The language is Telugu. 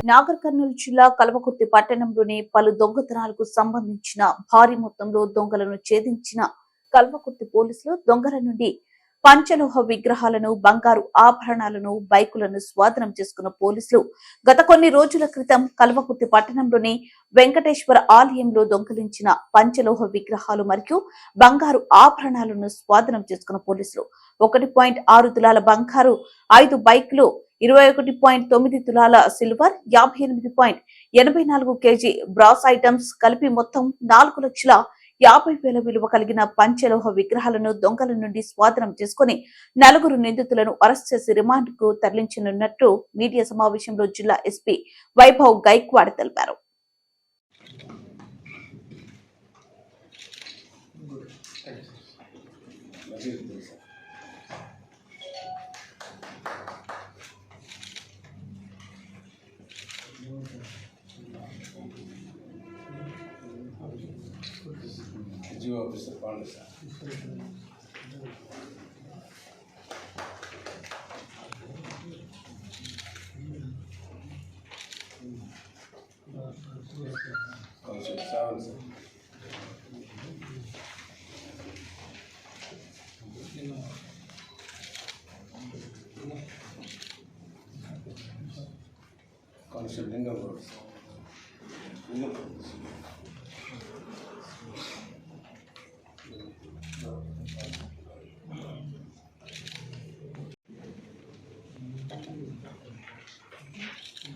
నాగర్ కర్నూలు జిల్లా కల్వకుర్తి పట్టణంలోని పలు దొంగతనాలకు సంబంధించిన భారీ మొత్తంలో దొంగలను ఛేదించిన కల్వకుర్తి పోలీసులు దొంగల నుండి పంచలోహ విగ్రహాలను, బంగారు ఆభరణాలను, బైకులను స్వాధీనం చేసుకున్న పోలీసులు గత కొన్ని రోజుల క్రితం కల్వకుర్తి పట్టణంలోని వెంకటేశ్వర ఆలయంలో దొంగిలించిన పంచలోహ విగ్రహాలు మరియు బంగారు ఆభరణాలను స్వాధీనం చేసుకున్న పోలీసులు 1.6 తులాల బంగారు, 5 బైకులు, 21.9 తులాల సిల్వర్, 58.84 కేజీ బ్రాస్ ఐటమ్స్ కలిపి మొత్తం 4,50,000 విలువ కలిగిన పంచలోహ విగ్రహాలను దొంగల నుండి స్వాధీనం చేసుకుని 4 నిందితులను అరెస్ట్ చేసి రిమాండ్ కు తరలించనున్నట్టు మీడియా సమావేశంలో జిల్లా ఎస్పీ వైభవ్ గైక్వాడ్ తెలిపారు. Jiwa officer Paul sir. Consul Sawan sir. Consul Lingam Road. Lingam.